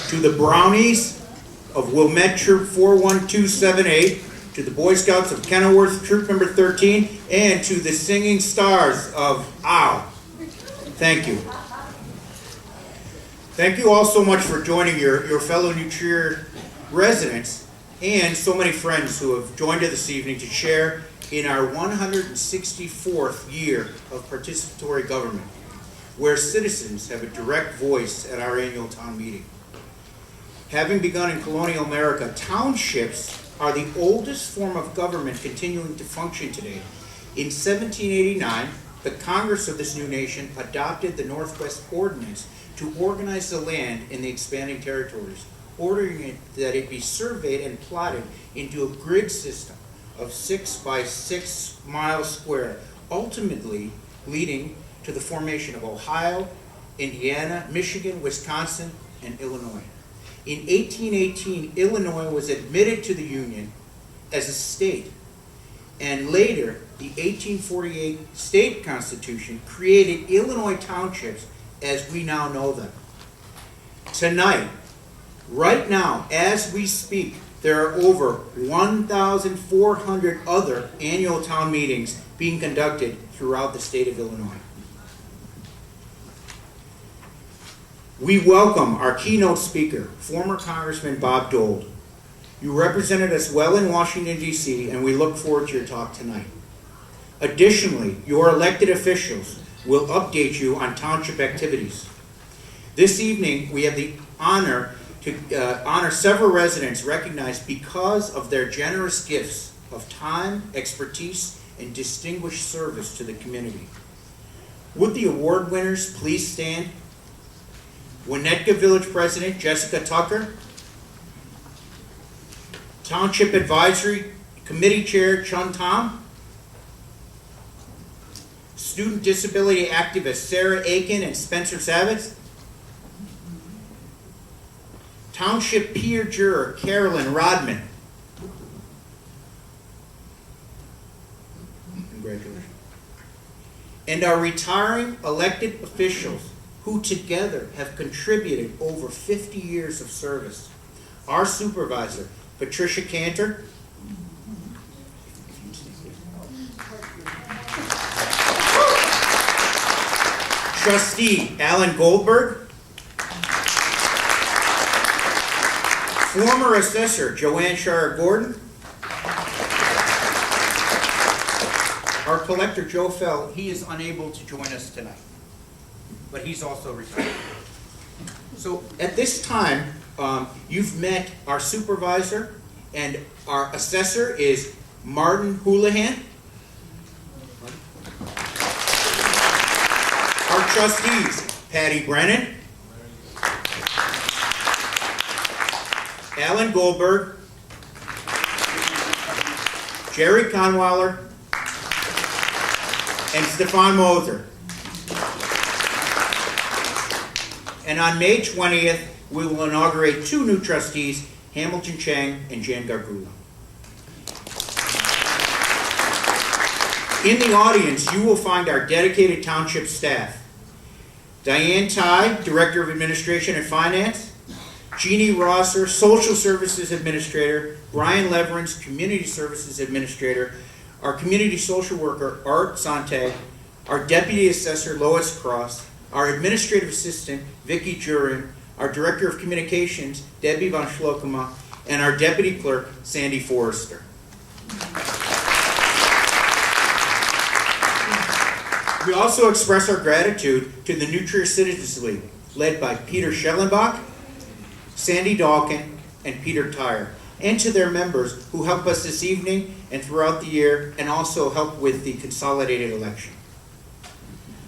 to the Brownies of Wilmette Troop 41278, to the Boy Scouts of Kenilworth Troop number 13, and to the Singing Stars of OW. Thank you. Thank you all so much for joining your fellow New Trier residents and so many friends who have joined us this evening to share in our 164th year of participatory government, where citizens have a direct voice at our annual town meeting. Having begun in colonial America, townships are the oldest form of government continuing to function today. In 1789, the Congress of this new nation adopted the Northwest Ordinance to organize the land in the expanding territories, ordering it that it be surveyed and plotted into a grid system of 6 by 6 miles square, ultimately leading to the formation of Ohio, Indiana, Michigan, Wisconsin, and Illinois. In 1818, Illinois was admitted to the Union as a state, and later, the 1848 state constitution created Illinois townships as we now know them. Tonight, right now, as we speak, there are over 1,400 other annual town meetings being conducted throughout the state of Illinois. We welcome our keynote speaker, former Congressman Bob Dole. You represented us well in Washington, D.C., and we look forward to your talk tonight. Additionally, your elected officials will update you on township activities. This evening, we have the honor to honor several residents recognized because of their generous gifts of time, expertise, and distinguished service to the community. Would the award winners please stand? Winnetka Village President Jessica Tucker, Township Advisory Committee Chair Chun Tom, Student Disability Activists Sarah Aiken and Spencer Savitz, Township Peer Juror Carolyn Rodman. Congratulations. And our retiring elected officials who together have contributed over 50 years of service. Our supervisor, Patricia Cantor, Trustee Alan Goldberg, former Assessor Joanne Shire Gordon, our Collector Joe Fell. He is unable to join us tonight, but he's also retired. So at this time, you've met our supervisor, and our assessor is Martin Houlihan. Our trustees, Patty Brennan, Alan Goldberg, Jerry Conweiler, and Stefan Moser. And on May 20th, we will inaugurate 2 new trustees, Hamilton Chang and Jan Gargula. In the audience, you will find our dedicated township staff. Diane Ty, Director of Administration and Finance, Jeannie Rosser, Social Services Administrator, Brian Leverance, Community Services Administrator, our Community Social Worker, Art Sontag, our Deputy Assessor, Lois Cross, our Administrative Assistant, Vicki Jurin, our Director of Communications, Debbie Von Schlokema, and our Deputy Clerk, Sandy Forrester. We also express our gratitude to the New Trier Citizens League, led by Peter Schellenbach, Sandy Dawkin, and Peter Tyre, and to their members who help us this evening and throughout the year, and also help with the consolidated election.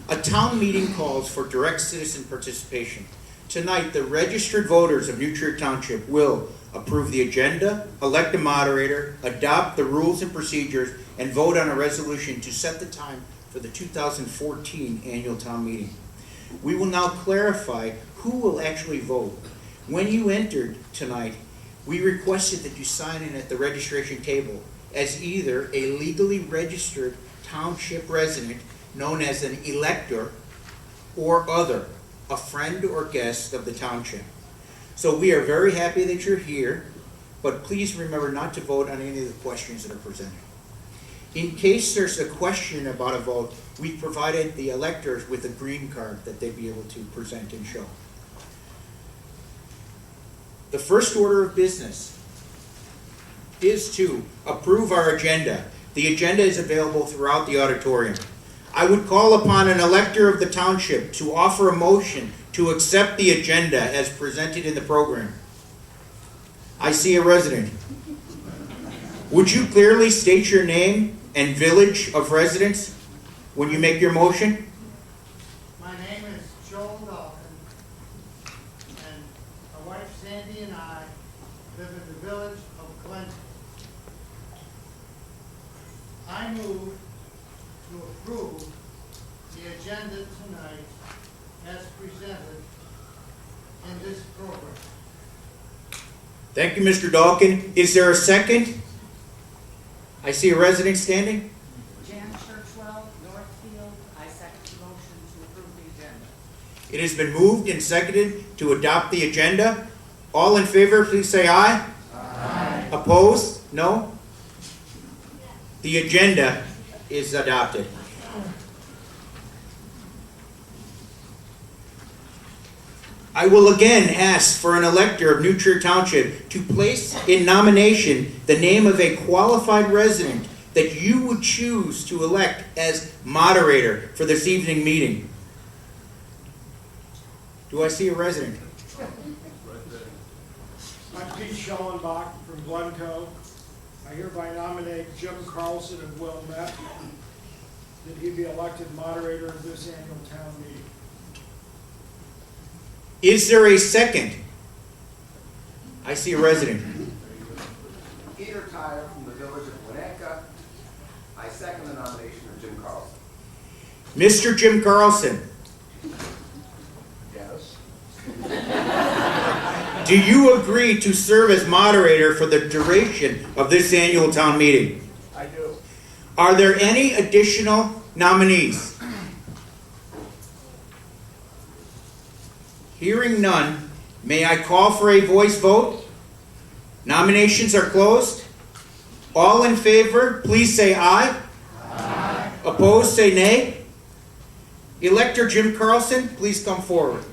A town meeting calls for direct citizen participation. Tonight, the registered voters of New Trier Township will approve the agenda, elect a moderator, adopt the rules and procedures, and vote on a resolution to set the time for the 2014 annual town meeting. We will now clarify who will actually vote. When you entered tonight, we requested that you sign in at the registration table as either a legally registered township resident known as an elector or other, a friend or guest of the township. So we are very happy that you're here, but please remember not to vote on any of the questions that are presented. In case there's a question about a vote, we provided the electors with a green card that they'd be able to present and show. The first order of business is to approve our agenda. The agenda is available throughout the auditorium. I would call upon an elector of the township to offer a motion to accept the agenda as presented in the program. I see a resident. Would you clearly state your name and village of residence when you make your motion? My name is Joel Dalton, and my wife Sandy and I live in the village of Glenton. I move to approve the agenda tonight as presented in this program. Thank you, Mr. Dalkin. Is there a second? I see a resident standing. Jan Churchwell, Northfield. I second the motion to approve the agenda. It has been moved and seconded to adopt the agenda. All in favor, please say aye. Aye. Opposed? No? The agenda is adopted. I will again ask for an elector of New Trier Township to place in nomination the name of a qualified resident that you would choose to elect as moderator for this evening meeting. Do I see a resident? I'm Pete Schellenbach from Glencoe. I hereby nominate Jim Carlson of Wilmette that he be elected moderator of this annual town meeting. Is there a second? I see a resident. Peter Tyler from the village of Winnetka. I second the nomination of Jim Carlson. Mr. Jim Carlson, Yes. do you agree to serve as moderator for the duration of this annual town meeting? I do. Are there any additional nominees? Hearing none, may I call for a voice vote? Nominations are closed. All in favor, please say aye. Aye. Opposed, say nay. Elector Jim Carlson, please come forward.